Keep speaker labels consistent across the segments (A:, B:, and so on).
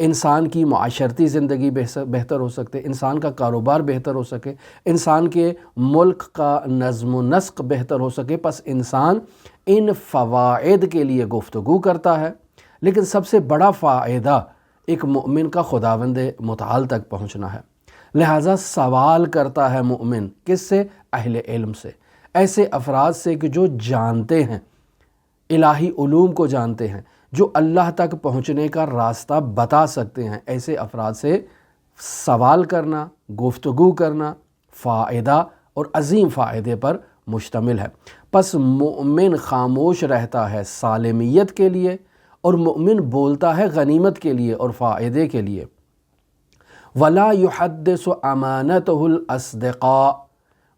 A: انسان کی معاشرتی زندگی بہتر ہو سکتے، انسان کا کاروبار بہتر ہو سکے، انسان کے ملک کا نظم و نسق بہتر ہو سکے، پس انسان ان فوائد کے لیے گفتگو کرتا ہے۔ لیکن سب سے بڑا فائدہ ایک مومن کا خداوند متعال تک پہنچنا ہے، لہٰذا سوال کرتا ہے مومن، کس سے؟ اہل علم سے، ایسے افراد سے کہ جو جانتے ہیں، الہی علوم کو جانتے ہیں، جو اللہ تک پہنچنے کا راستہ بتا سکتے ہیں۔ ایسے افراد سے سوال کرنا، گفتگو کرنا فائدہ اور عظیم فائدے پر مشتمل ہے۔ پس مومن خاموش رہتا ہے سالمیت کے لیے، اور مومن بولتا ہے غنیمت کے لیے اور فائدے کے لیے۔ وَلَا يُحَدِّثُ أَمَانَتَهُ الْأَصْدِقَاءُ،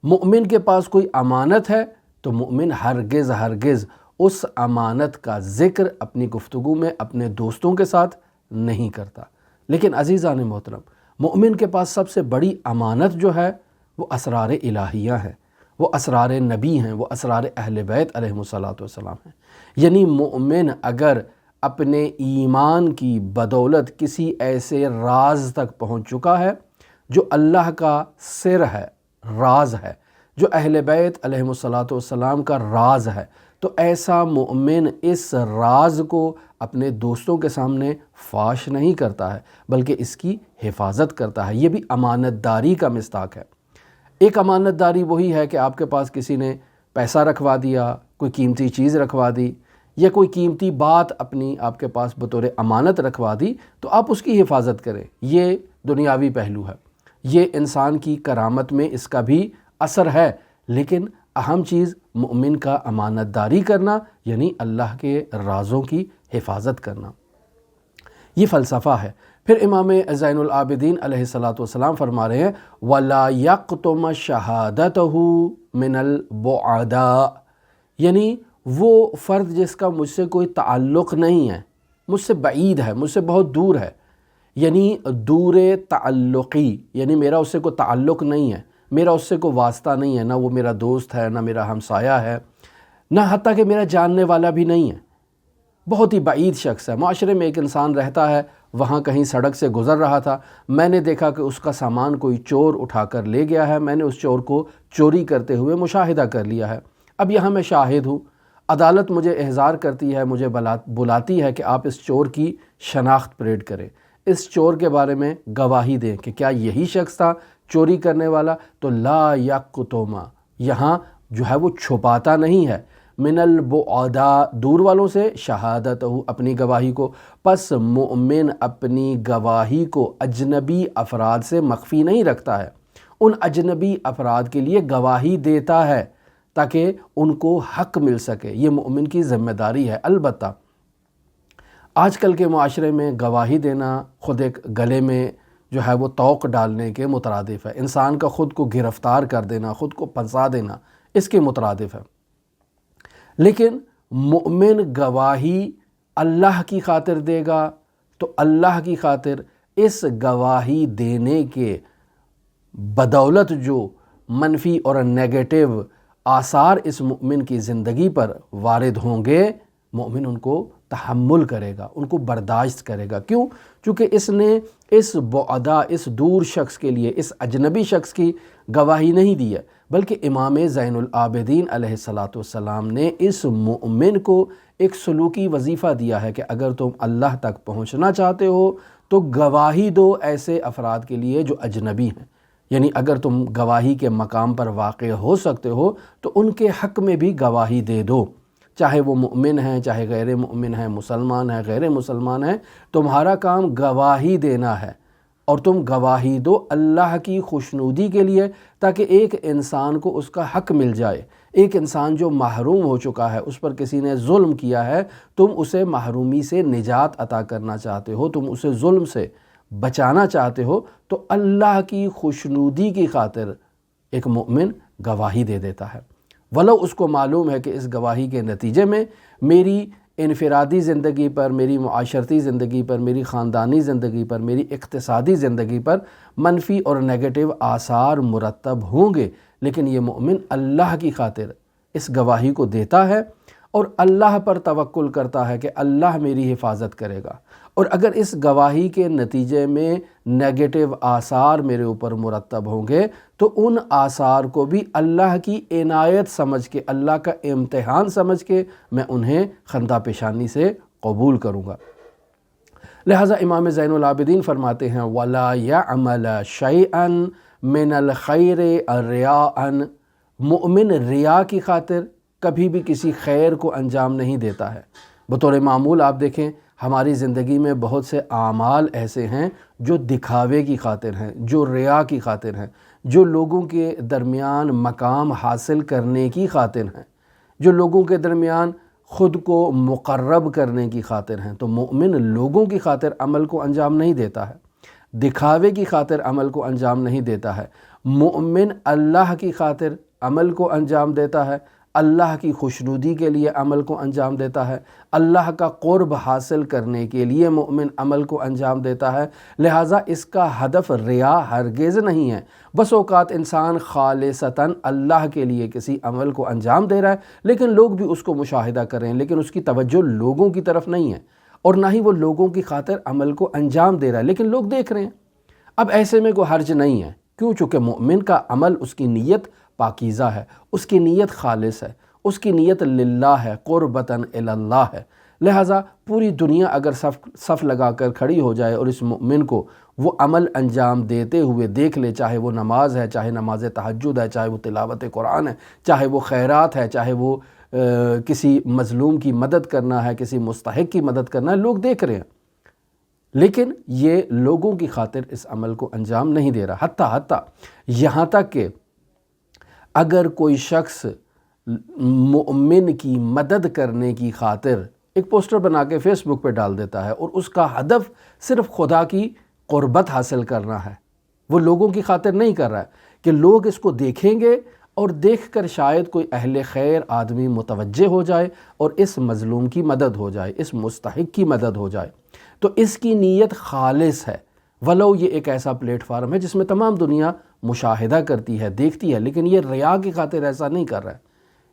A: مومن کے پاس کوئی امانت ہے تو مومن ہرگز اس امانت کا ذکر اپنی گفتگو میں اپنے دوستوں کے ساتھ نہیں کرتا۔ لیکن عزیزان محترم، مومن کے پاس سب سے بڑی امانت جو ہے وہ اسرار الہیہ ہیں، وہ اسرار نبی ہیں، وہ اسرار اہل بیت علیہم السلام ہیں۔ یعنی مومن اگر اپنے ایمان کی بدولت کسی ایسے راز تک پہنچ چکا ہے جو اللہ کا سر ہے، راز ہے، جو اہل بیت علیہم السلام کا راز ہے، تو ایسا مومن اس راز کو اپنے دوستوں کے سامنے فاش نہیں کرتا ہے، بلکہ اس کی حفاظت کرتا ہے۔ یہ بھی امانت داری کا مصداق ہے۔ ایک امانت داری وہی ہے کہ آپ کے پاس کسی نے پیسہ رکھوا دیا، کوئی قیمتی چیز رکھوا دی، یا کوئی قیمتی بات اپنی آپ کے پاس بطور امانت رکھوا دی، تو آپ اس کی حفاظت کریں۔ یہ دنیاوی پہلو ہے، یہ انسان کی کرامت میں اس کا بھی اثر ہے، لیکن اہم چیز مومن کا امانت داری کرنا، یعنی اللہ کے رازوں کی حفاظت کرنا۔ یہ فلسفہ ہے۔ پھر امام زین العابدین علیہ السلام فرما رہے ہیں وَلَا يَقْتُمَ شَهَادَتَهُ مِنَ الْبُعَدَاءِ، یعنی وہ فرد جس کا مجھ سے کوئی تعلق نہیں ہے، مجھ سے بعید ہے، مجھ سے بہت دور ہے، یعنی دور تعلقی، یعنی میرا اس سے کوئی تعلق نہیں ہے، میرا اس سے کوئی واسطہ نہیں ہے، نہ وہ میرا دوست ہے، نہ میرا ہمسایہ ہے، نہ حتیٰ کہ میرا جاننے والا بھی نہیں ہے، بہت ہی بعید شخص ہے۔ معاشرے میں ایک انسان رہتا ہے، وہاں کہیں سڑک سے گزر رہا تھا، میں نے دیکھا کہ اس کا سامان کوئی چور اٹھا کر لے گیا ہے، میں نے اس چور کو چوری کرتے ہوئے مشاہدہ کر لیا ہے۔ اب یہاں میں شاہد ہوں، عدالت مجھے احضار کرتی ہے، مجھے بلاتی ہے کہ آپ اس چور کی شناخت پریڈ کریں، اس چور کے بارے میں گواہی دیں کہ کیا یہی شخص تھا چوری کرنے والا۔ تو لا یکتما، یہاں جو ہے وہ چھپاتا نہیں ہے، من البعداء، دور والوں سے، شہادتہ، اپنی گواہی کو۔ پس مومن اپنی گواہی کو اجنبی افراد سے مخفی نہیں رکھتا ہے، ان اجنبی افراد کے لیے گواہی دیتا ہے تاکہ ان کو حق مل سکے۔ یہ مومن کی ذمہ داری ہے۔ البتہ آج کل کے معاشرے میں گواہی دینا خود ایک گلے میں جو ہے وہ طوق ڈالنے کے مترادف ہے، انسان کا خود کو گرفتار کر دینا، خود کو پھنسا دینا، اس کے مترادف ہے۔ لیکن مومن گواہی اللہ کی خاطر دے گا تو اللہ کی خاطر اس گواہی دینے کے بدولت جو منفی اور نیگیٹو آثار اس مومن کی زندگی پر وارد ہوں گے، مومن ان کو تحمل کرے گا، ان کو برداشت کرے گا۔ کیوں؟ چونکہ اس نے اس بعدا، اس دور شخص کے لیے، اس اجنبی شخص کی گواہی نہیں دی ہے، بلکہ امام زین العابدین علیہ السلام نے اس مومن کو ایک سلوکی وظیفہ دیا ہے کہ اگر تم اللہ تک پہنچنا چاہتے ہو تو گواہی دو ایسے افراد کے لیے جو اجنبی ہیں، یعنی اگر تم گواہی کے مقام پر واقع ہو سکتے ہو تو ان کے حق میں بھی گواہی دے دو، چاہے وہ مومن ہیں، چاہے غیر مومن ہیں، مسلمان ہیں، غیر مسلمان ہیں، تمہارا کام گواہی دینا ہے، اور تم گواہی دو اللہ کی خوشنودی کے لیے، تاکہ ایک انسان کو اس کا حق مل جائے۔ ایک انسان جو محروم ہو چکا ہے، اس پر کسی نے ظلم کیا ہے، تم اسے محرومی سے نجات عطا کرنا چاہتے ہو، تم اسے ظلم سے بچانا چاہتے ہو، تو اللہ کی خوشنودی کی خاطر ایک مومن گواہی دے دیتا ہے، ولو اس کو معلوم ہے کہ اس گواہی کے نتیجے میں میری انفرادی زندگی پر، میری معاشرتی زندگی پر، میری خاندانی زندگی پر، میری اقتصادی زندگی پر منفی اور نیگیٹو آثار مرتب ہوں گے، لیکن یہ مومن اللہ کی خاطر اس گواہی کو دیتا ہے اور اللہ پر توکل کرتا ہے کہ اللہ میری حفاظت کرے گا، اور اگر اس گواہی کے نتیجے میں نیگیٹو آثار میرے اوپر مرتب ہوں گے تو ان آثار کو بھی اللہ کی عنایت سمجھ کے، اللہ کا امتحان سمجھ کے میں انہیں خندہ پیشانی سے قبول کروں گا۔ لہٰذا امام زین العابدین فرماتے ہیں وَلَا يَعْمَلَ شَيْئًا مِنَ الْخَيْرِ رِيَاءً، مومن ریا کی خاطر کبھی بھی کسی خیر کو انجام نہیں دیتا ہے۔ بطور معمول آپ دیکھیں ہماری زندگی میں بہت سے اعمال ایسے ہیں جو دکھاوے کی خاطر ہیں، جو ریا کی خاطر ہیں، جو لوگوں کے درمیان مقام حاصل کرنے کی خاطر ہیں، جو لوگوں کے درمیان خود کو مقرب کرنے کی خاطر ہیں۔ تو مومن لوگوں کی خاطر عمل کو انجام نہیں دیتا ہے، دکھاوے کی خاطر عمل کو انجام نہیں دیتا ہے۔ مومن اللہ کی خاطر عمل کو انجام دیتا ہے، اللہ کی خوشنودی کے لیے عمل کو انجام دیتا ہے، اللہ کا قرب حاصل کرنے کے لیے مومن عمل کو انجام دیتا ہے۔ لہٰذا اس کا ہدف ریا ہرگز نہیں ہے۔ بس اوقات انسان خالصتاً اللہ کے لیے کسی عمل کو انجام دے رہا ہے، لیکن لوگ بھی اس کو مشاہدہ کریں، لیکن اس کی توجہ لوگوں کی طرف نہیں ہے، اور نہ ہی وہ لوگوں کی خاطر عمل کو انجام دے رہا ہے، لیکن لوگ دیکھ رہے ہیں۔ اب ایسے میں کوئی حرج نہیں ہے، کیوں؟ چونکہ مومن کا عمل، اس کی نیت پاکیزہ ہے، اس کی نیت خالص ہے، اس کی نیت للہ ہے، قربتاً اللہ ہے۔ لہٰذا پوری دنیا اگر صف لگا کر کھڑی ہو جائے اور اس مومن کو وہ عمل انجام دیتے ہوئے دیکھ لے، چاہے وہ نماز ہے، چاہے نماز تہجد ہے، چاہے وہ تلاوت قرآن ہے، چاہے وہ خیرات ہے، چاہے وہ کسی مظلوم کی مدد کرنا ہے، کسی مستحق کی مدد کرنا ہے، لوگ دیکھ رہے ہیں، لیکن یہ لوگوں کی خاطر اس عمل کو انجام نہیں دے رہا۔ حتیٰ یہاں تک کہ اگر کوئی شخص مومن کی مدد کرنے کی خاطر ایک پوسٹر بنا کے فیس بک پہ ڈال دیتا ہے اور اس کا ہدف صرف خدا کی قربت حاصل کرنا ہے، وہ لوگوں کی خاطر نہیں کر رہا ہے کہ لوگ اس کو دیکھیں گے اور دیکھ کر شاید کوئی اہل خیر آدمی متوجہ ہو جائے اور اس مظلوم کی مدد ہو جائے، اس مستحق کی مدد ہو جائے، تو اس کی نیت خالص ہے، ولو یہ ایک ایسا پلیٹ فارم ہے جس میں تمام دنیا مشاہدہ کرتی ہے، دیکھتی ہے، لیکن یہ ریا کی خاطر ایسا نہیں کر رہا ہے،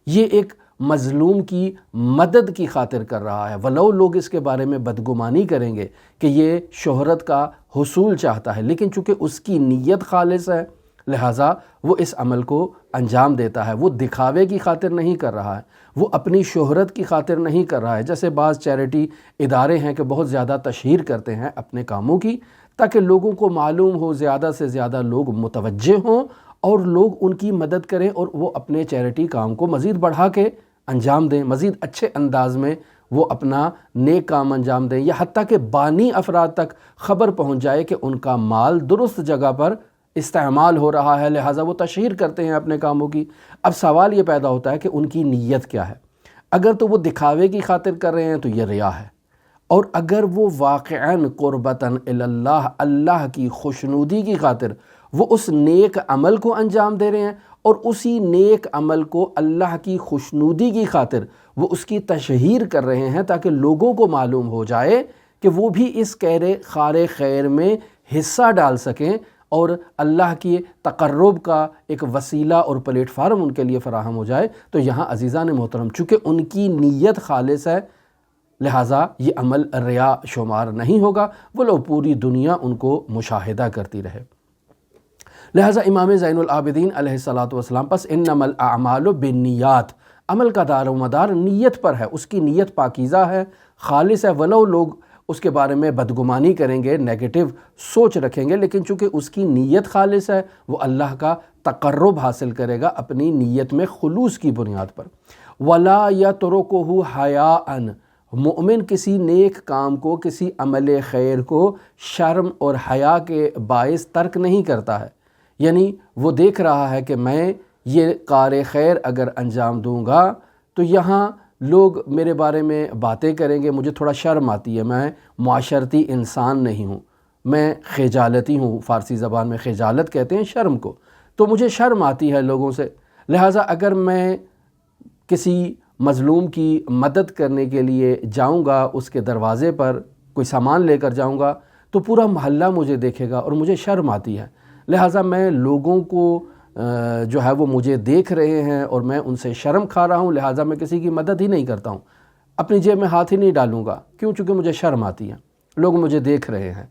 A: یہ ایک مظلوم کی مدد کی خاطر کر رہا ہے، ولو لوگ اس کے بارے میں بدگمانی کریں گے کہ یہ شہرت کا حصول چاہتا ہے، لیکن چونکہ اس کی نیت خالص ہے لہٰذا وہ اس عمل کو انجام دیتا ہے۔ وہ دکھاوے کی خاطر نہیں کر رہا ہے، وہ اپنی شہرت کی خاطر نہیں کر رہا ہے، جیسے بعض چیریٹی ادارے ہیں کہ بہت زیادہ تشہیر کرتے ہیں اپنے کاموں کی تاکہ لوگوں کو معلوم ہو، زیادہ سے زیادہ لوگ متوجہ ہوں اور لوگ ان کی مدد کریں اور وہ اپنے چیریٹی کام کو مزید بڑھا کے انجام دیں، مزید اچھے انداز میں وہ اپنا نیک کام انجام دیں، یا حتیٰ کہ بانی افراد تک خبر پہنچ جائے کہ ان کا مال درست جگہ پر استعمال ہو رہا ہے، لہٰذا وہ تشہیر کرتے ہیں اپنے کاموں کی۔ اب سوال یہ پیدا ہوتا ہے کہ ان کی نیت کیا ہے؟ اگر تو وہ دکھاوے کی خاطر کر رہے ہیں تو یہ ریا ہے، اور اگر وہ واقعاً قربتاً اللہ، اللہ کی خوشنودی کی خاطر وہ اس نیک عمل کو انجام دے رہے ہیں اور اسی نیک عمل کو اللہ کی خوشنودی کی خاطر وہ اس کی تشہیر کر رہے ہیں تاکہ لوگوں کو معلوم ہو جائے کہ وہ بھی اس خار خیر میں حصہ ڈال سکیں اور اللہ کی تقرب کا ایک وسیلہ اور پلیٹ فارم ان کے لیے فراہم ہو جائے، تو یہاں عزیزان محترم چونکہ ان کی نیت خالص ہے لہٰذا یہ عمل ریا شمار نہیں ہوگا، وہ لوگ پوری دنیا ان کو مشاہدہ کرتی رہے۔ لہٰذا امام زین العابدین علیہ السلام پس انما الاعمال بالنیات، عمل کا دار و مدار نیت پر ہے، اس کی نیت پاکیزہ ہے، خالص ہے، ولو لوگ اس کے بارے میں بدگمانی کریں گے، نیگیٹو سوچ رکھیں گے، لیکن چونکہ اس کی نیت خالص ہے وہ اللہ کا تقرب حاصل کرے گا اپنی نیت میں خلوص کی بنیاد پر۔ وَلَا يَتْرُكُهُ حَيَاءً، مومن کسی نیک کام کو، کسی عمل خیر کو شرم اور حیا کے باعث ترک نہیں کرتا ہے، یعنی وہ دیکھ رہا ہے کہ میں یہ کار خیر اگر انجام دوں گا تو یہاں لوگ میرے بارے میں باتیں کریں گے، مجھے تھوڑا شرم آتی ہے، میں معاشرتی انسان نہیں ہوں، میں خجالتی ہوں، فارسی زبان میں خجالت کہتے ہیں شرم کو، تو مجھے شرم آتی ہے لوگوں سے، لہٰذا اگر میں کسی مظلوم کی مدد کرنے کے لیے جاؤں گا، اس کے دروازے پر کوئی سامان لے کر جاؤں گا تو پورا محلہ مجھے دیکھے گا اور مجھے شرم آتی ہے، لہٰذا میں لوگوں کو جو ہے وہ مجھے دیکھ رہے ہیں اور میں ان سے شرم کھا رہا ہوں، لہٰذا میں کسی کی مدد ہی نہیں کرتا ہوں، اپنی جیب میں ہاتھ ہی نہیں ڈالوں گا، کیوں؟ چونکہ مجھے شرم آتی ہے۔ لوگ مجھے دیکھ رہے ہیں۔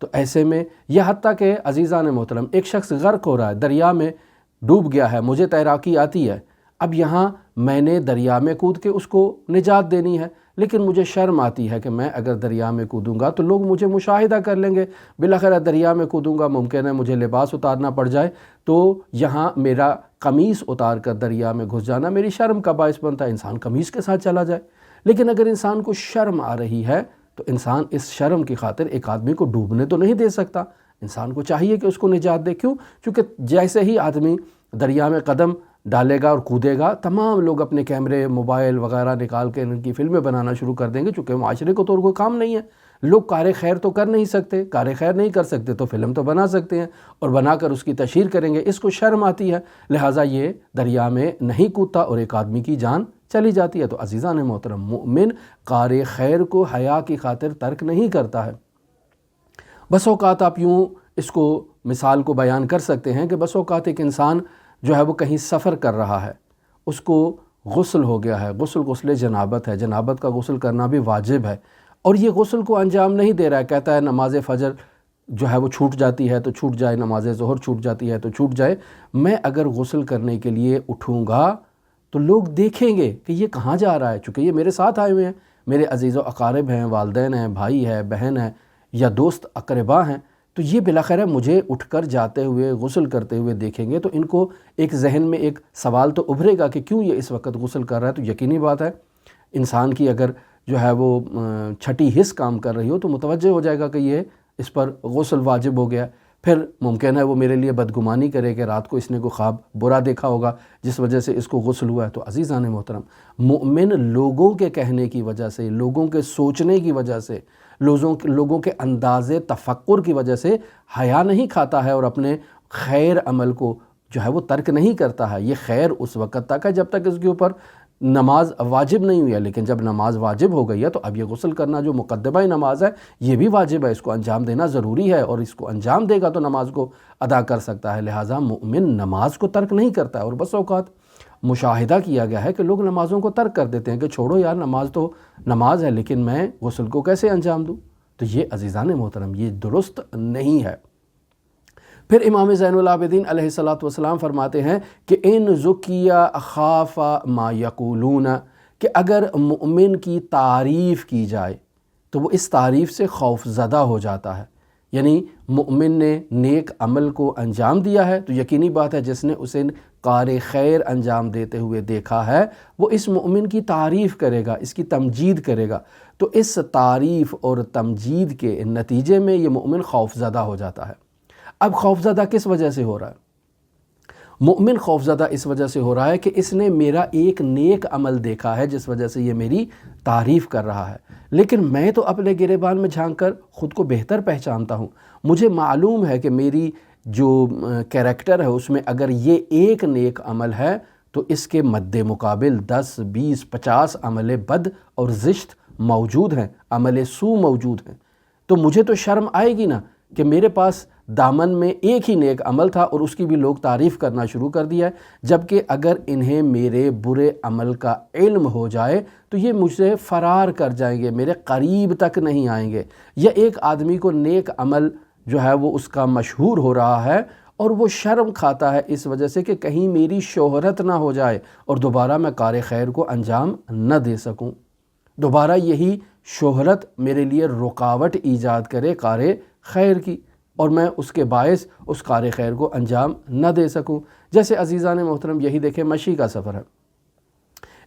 A: تو ایسے میں یہ حتیٰ کہ عزیزان محترم ایک شخص غرق ہو رہا ہے، دریا میں ڈوب گیا ہے، مجھے تیراکی آتی ہے، اب یہاں میں نے دریا میں کود کے اس کو نجات دینی ہے، لیکن مجھے شرم آتی ہے کہ میں اگر دریا میں کودوں گا تو لوگ مجھے مشاہدہ کر لیں گے، بالآخر دریا میں کودوں گا، ممکن ہے مجھے لباس اتارنا پڑ جائے، تو یہاں میرا قمیص اتار کر دریا میں گھس جانا میری شرم کا باعث بنتا ہے، انسان قمیص کے ساتھ چلا جائے۔ لیکن اگر انسان کو شرم آ رہی ہے تو انسان اس شرم کی خاطر ایک آدمی کو ڈوبنے تو نہیں دے سکتا، انسان کو چاہیے کہ اس کو نجات دے۔ کیوں؟ چونکہ جیسے ہی آدمی دریا میں قدم ڈالے گا اور کودے گا، تمام لوگ اپنے کیمرے موبائل وغیرہ نکال کے ان کی فلمیں بنانا شروع کر دیں گے، چونکہ معاشرے کو تو اور کوئی کام نہیں ہے، لوگ کار خیر تو کر نہیں سکتے، کار خیر نہیں کر سکتے تو فلم تو بنا سکتے ہیں، اور بنا کر اس کی تشہیر کریں گے، اس کو شرم آتی ہے، لہٰذا یہ دریا میں نہیں کودتا اور ایک آدمی کی جان چلی جاتی ہے۔ تو عزیزان محترم، مومن کار خیر کو حیا کی خاطر ترک نہیں کرتا ہے۔ بس اوقات آپ یوں اس کو مثال کو بیان کر سکتے ہیں کہ بس اوقات ایک انسان جو ہے وہ کہیں سفر کر رہا ہے، اس کو غسل ہو گیا ہے، غسل جنابت ہے، جنابت کا غسل کرنا بھی واجب ہے، اور یہ غسل کو انجام نہیں دے رہا ہے، کہتا ہے نماز فجر جو ہے وہ چھوٹ جاتی ہے تو چھوٹ جائے، نماز ظہر چھوٹ جاتی ہے تو چھوٹ جائے، میں اگر غسل کرنے کے لیے اٹھوں گا تو لوگ دیکھیں گے کہ یہ کہاں جا رہا ہے، چونکہ یہ میرے ساتھ آئے ہوئے ہیں، میرے عزیز و اقارب ہیں، والدین ہیں، بھائی ہے، بہن ہے، یا دوست اقربا ہیں، تو یہ بالاخره مجھے اٹھ کر جاتے ہوئے غسل کرتے ہوئے دیکھیں گے، تو ان کو ایک ذہن میں ایک سوال تو ابھرے گا کہ کیوں یہ اس وقت غسل کر رہا ہے۔ تو یقینی بات ہے انسان کی اگر جو ہے وہ چھٹی حس کام کر رہی ہو تو متوجہ ہو جائے گا کہ یہ اس پر غسل واجب ہو گیا، پھر ممکن ہے وہ میرے لیے بدگمانی کرے کہ رات کو اس نے کوئی خواب برا دیکھا ہوگا جس وجہ سے اس کو غسل ہوا ہے۔ تو عزیزان محترم، مومن لوگوں کے کہنے کی وجہ سے، لوگوں کے سوچنے کی وجہ سے، لوگوں کے انداز تفکر کی وجہ سے حیا نہیں کھاتا ہے اور اپنے خیر عمل کو جو ہے وہ ترک نہیں کرتا ہے۔ یہ خیر اس وقت تک ہے جب تک اس کے اوپر نماز واجب نہیں ہوئی ہے، لیکن جب نماز واجب ہو گئی ہے تو اب یہ غسل کرنا جو مقدمہ نماز ہے یہ بھی واجب ہے، اس کو انجام دینا ضروری ہے، اور اس کو انجام دے گا تو نماز کو ادا کر سکتا ہے، لہٰذا مومن نماز کو ترک نہیں کرتا ہے۔ اور بس اوقات مشاہدہ کیا گیا ہے کہ لوگ نمازوں کو ترک کر دیتے ہیں کہ چھوڑو یار، نماز تو نماز ہے، لیکن میں غسل کو کیسے انجام دوں؟ تو یہ عزیزان محترم یہ درست نہیں ہے۔ پھر امام زین العابدین علیہ السلام فرماتے ہیں کہ ان زکیہ خاف ما یقولون، کہ اگر مومن کی تعریف کی جائے تو وہ اس تعریف سے خوف زدہ ہو جاتا ہے، یعنی مومن نے نیک عمل کو انجام دیا ہے تو یقینی بات ہے جس نے اسے کار خیر انجام دیتے ہوئے دیکھا ہے وہ اس مومن کی تعریف کرے گا، اس کی تمجید کرے گا، تو اس تعریف اور تمجید کے نتیجے میں یہ مومن خوف زدہ ہو جاتا ہے۔ اب خوف زدہ کس وجہ سے ہو رہا ہے؟ مومن خوف زدہ اس وجہ سے ہو رہا ہے کہ اس نے میرا ایک نیک عمل دیکھا ہے جس وجہ سے یہ میری تعریف کر رہا ہے، لیکن میں تو اپنے گریبان میں جھانک کر خود کو بہتر پہچانتا ہوں، مجھے معلوم ہے کہ میری جو کیریکٹر ہے اس میں اگر یہ ایک نیک عمل ہے تو اس کے مد مقابل 10 20 50 عمل بد اور زشت موجود ہیں، عمل سو موجود ہیں، تو مجھے تو شرم آئے گی نا کہ میرے پاس دامن میں ایک ہی نیک عمل تھا اور اس کی بھی لوگ تعریف کرنا شروع کر دیا ہے، جبکہ اگر انہیں میرے برے عمل کا علم ہو جائے تو یہ مجھ سے فرار کر جائیں گے، میرے قریب تک نہیں آئیں گے۔ یا ایک آدمی کو نیک عمل جو ہے وہ اس کا مشہور ہو رہا ہے اور وہ شرم کھاتا ہے اس وجہ سے کہ کہیں میری شہرت نہ ہو جائے اور دوبارہ میں کار خیر کو انجام نہ دے سکوں، دوبارہ یہی شہرت میرے لیے رکاوٹ ایجاد کرے کار خیر کی اور میں اس کے باعث اس کار خیر کو انجام نہ دے سکوں۔ جیسے عزیزان محترم یہی دیکھیں مشی کا سفر ہے،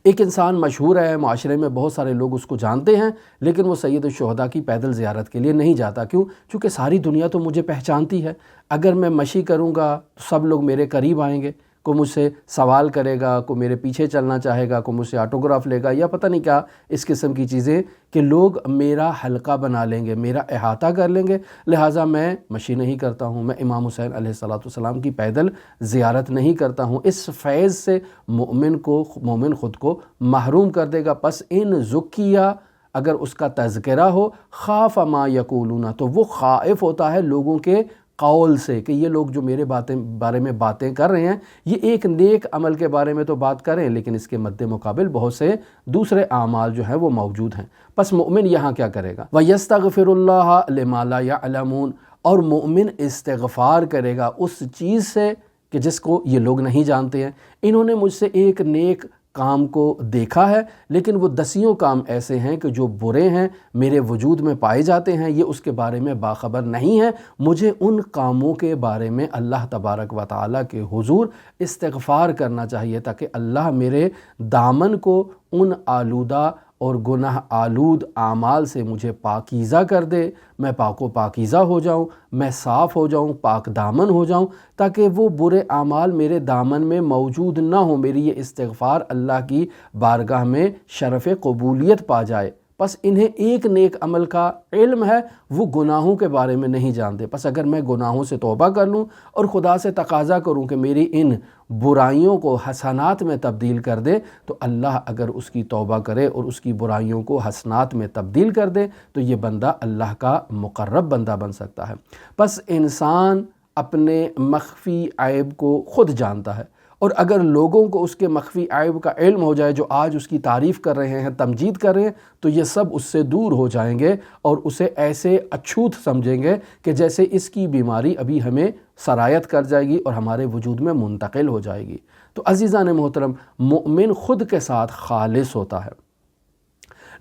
A: ایک انسان مشہور ہے، معاشرے میں بہت سارے لوگ اس کو جانتے ہیں، لیکن وہ سید الشہداء کی پیدل زیارت کے لیے نہیں جاتا۔ کیوں؟ چونکہ ساری دنیا تو مجھے پہچانتی ہے، اگر میں مشی کروں گا تو سب لوگ میرے قریب آئیں گے، کوئی مجھ سے سوال کرے گا، کوئی میرے پیچھے چلنا چاہے گا، کوئی مجھ سے آٹوگراف لے گا یا پتہ نہیں کیا اس قسم کی چیزیں کہ لوگ میرا حلقہ بنا لیں گے، میرا احاطہ کر لیں گے، لہٰذا میں مشی نہیں کرتا ہوں، میں امام حسین علیہ السلام کی پیدل زیارت نہیں کرتا ہوں۔ اس فیض سے مومن خود کو محروم کر دے گا۔ پس ان زکیہ، اگر اس کا تذکرہ ہو، خاف ما یقولون، تو وہ خائف ہوتا ہے لوگوں کے قول سے کہ یہ لوگ جو میرے بارے میں باتیں کر رہے ہیں یہ ایک نیک عمل کے بارے میں تو بات کریں، لیکن اس کے مد مقابل بہت سے دوسرے اعمال جو ہیں وہ موجود ہیں۔ پس مومن یہاں کیا کرے گا؟ وَيَسْتَغْفِرُ اللَّهَ لِمَا لَا يَعْلَمُونَ، اور مومن استغفار کرے گا اس چیز سے کہ جس کو یہ لوگ نہیں جانتے ہیں۔ انہوں نے مجھ سے ایک نیک کام کو دیکھا ہے، لیکن وہ دسیوں کام ایسے ہیں کہ جو برے ہیں، میرے وجود میں پائے جاتے ہیں، یہ اس کے بارے میں باخبر نہیں ہے۔ مجھے ان کاموں کے بارے میں اللہ تبارک و تعالیٰ کے حضور استغفار کرنا چاہیے تاکہ اللہ میرے دامن کو ان آلودہ اور گناہ آلود اعمال سے مجھے پاکیزہ کر دے، میں پاک و پاکیزہ ہو جاؤں، میں صاف ہو جاؤں، پاک دامن ہو جاؤں، تاکہ وہ برے اعمال میرے دامن میں موجود نہ ہوں۔ میری یہ استغفار اللہ کی بارگاہ میں شرف قبولیت پا جائے۔ پس انہیں ایک نیک عمل کا علم ہے، وہ گناہوں کے بارے میں نہیں جانتے۔ پس اگر میں گناہوں سے توبہ کر لوں اور خدا سے تقاضا کروں کہ میری ان برائیوں کو حسنات میں تبدیل کر دے، تو اللہ اگر اس کی توبہ کرے اور اس کی برائیوں کو حسنات میں تبدیل کر دے تو یہ بندہ اللہ کا مقرب بندہ بن سکتا ہے۔ پس انسان اپنے مخفی عیب کو خود جانتا ہے، اور اگر لوگوں کو اس کے مخفی عیب کا علم ہو جائے جو آج اس کی تعریف کر رہے ہیں، تمجید کر رہے ہیں، تو یہ سب اس سے دور ہو جائیں گے اور اسے ایسے اچھوت سمجھیں گے کہ جیسے اس کی بیماری ابھی ہمیں سرایت کر جائے گی اور ہمارے وجود میں منتقل ہو جائے گی۔ تو عزیزان محترم، مومن خود کے ساتھ خالص ہوتا ہے،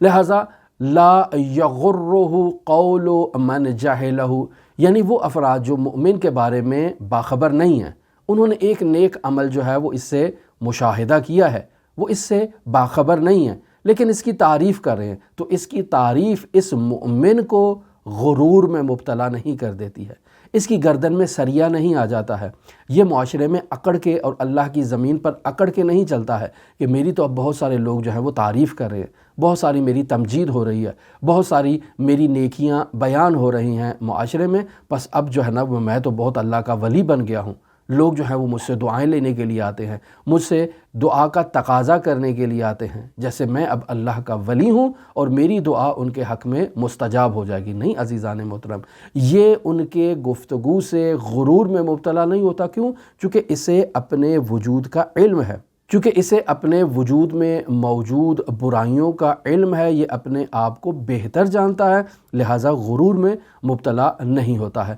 A: لہٰذا لا یغرہ قول من جہلہ، یعنی وہ افراد جو مومن کے بارے میں باخبر نہیں ہیں، انہوں نے ایک نیک عمل جو ہے وہ اس سے مشاہدہ کیا ہے، وہ اس سے باخبر نہیں ہیں لیکن اس کی تعریف کر رہے ہیں، تو اس کی تعریف اس مومن کو غرور میں مبتلا نہیں کر دیتی ہے، اس کی گردن میں سریہ نہیں آ جاتا ہے، یہ معاشرے میں اکڑ کے اور اللہ کی زمین پر اکڑ کے نہیں چلتا ہے کہ میری تو اب بہت سارے لوگ جو ہیں وہ تعریف کر رہے ہیں، بہت ساری میری تمجید ہو رہی ہے، بہت ساری میری نیکیاں بیان ہو رہی ہیں معاشرے میں، بس اب جو ہے نا میں تو بہت اللہ کا ولی بن گیا ہوں۔ لوگ جو ہیں وہ مجھ سے دعائیں لینے کے لیے آتے ہیں، مجھ سے دعا کا تقاضا کرنے کے لیے آتے ہیں، جیسے میں اب اللہ کا ولی ہوں اور میری دعا ان کے حق میں مستجاب ہو جائے گی۔ نہیں عزیزان محترم، یہ ان کے گفتگو سے غرور میں مبتلا نہیں ہوتا۔ کیوں؟ چونکہ اسے اپنے وجود کا علم ہے، چونکہ اسے اپنے وجود میں موجود برائیوں کا علم ہے، یہ اپنے آپ کو بہتر جانتا ہے، لہٰذا غرور میں مبتلا نہیں ہوتا ہے۔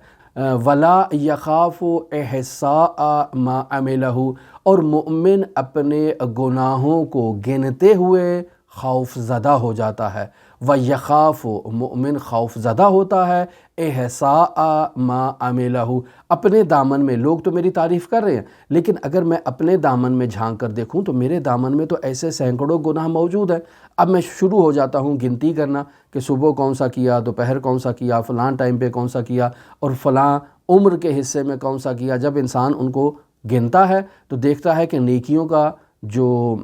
A: ولا یخاف احصاء ما عملہ، اور مومن اپنے گناہوں کو گنتے ہوئے خوف زدہ ہو جاتا ہے۔ ویخاف، مومن خوف زدہ ہوتا ہے، احصاء ما عملہ، اپنے دامن میں۔ لوگ تو میری تعریف کر رہے ہیں لیکن اگر میں اپنے دامن میں جھانک کر دیکھوں تو میرے دامن میں تو ایسے سینکڑوں گناہ موجود ہیں۔ اب میں شروع ہو جاتا ہوں گنتی کرنا کہ صبح کون سا کیا، دوپہر کون سا کیا، فلاں ٹائم پہ کون سا کیا، اور فلاں عمر کے حصے میں کون سا کیا۔ جب انسان ان کو گنتا ہے تو دیکھتا ہے کہ نیکیوں کا جو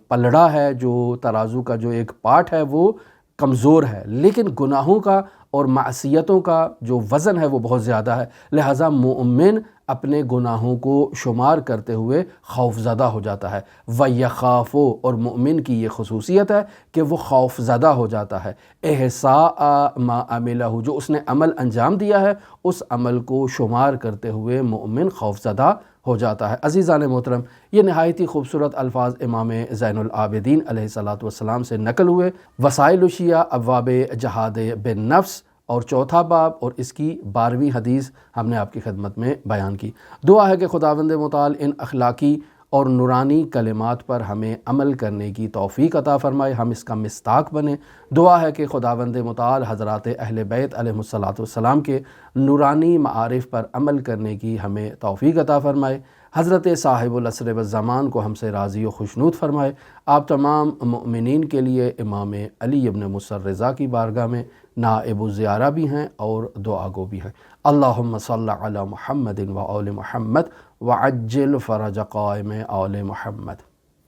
A: پلڑا ہے، جو ترازو کا جو ایک پارٹ ہے وہ کمزور ہے، لیکن گناہوں کا اور معصیتوں کا جو وزن ہے وہ بہت زیادہ ہے، لہٰذا مومن اپنے گناہوں کو شمار کرتے ہوئے خوف زدہ ہو جاتا ہے۔ وَيَخَافُ، اور مومن کی یہ خصوصیت ہے کہ وہ خوف زدہ ہو جاتا ہے۔ احصاء ما عملہ، جو اس نے عمل انجام دیا ہے اس عمل کو شمار کرتے ہوئے مومن خوف زدہ ہو جاتا ہے۔ عزیزان محترم، یہ نہایت ہی خوبصورت الفاظ امام زین العابدین علیہ السلام سے نقل ہوئے۔ وسائل الشیعہ ابواب جہاد بالنفس اور چوتھا باب اور اس کی 12ویں حدیث ہم نے آپ کی خدمت میں بیان کی۔ دعا ہے کہ خداوند متعال ان اخلاقی اور نورانی کلمات پر ہمیں عمل کرنے کی توفیق عطا فرمائے، ہم اس کا مصداق بنیں۔ دعا ہے کہ خداوند متعال حضرات اہل بیت علیہ السلام کے نورانی معارف پر عمل کرنے کی ہمیں توفیق عطا فرمائے۔ حضرت صاحب العصر والزمان کو ہم سے راضی و خوشنود فرمائے۔ آپ تمام مؤمنین کے لیے امام علی ابن مصر رضا کی بارگاہ میں نائب الزیارہ بھی ہیں اور دعا گو بھی ہیں۔ اللہم صلی علی محمد و آل محمد وعجل فرج قائم آل محمد۔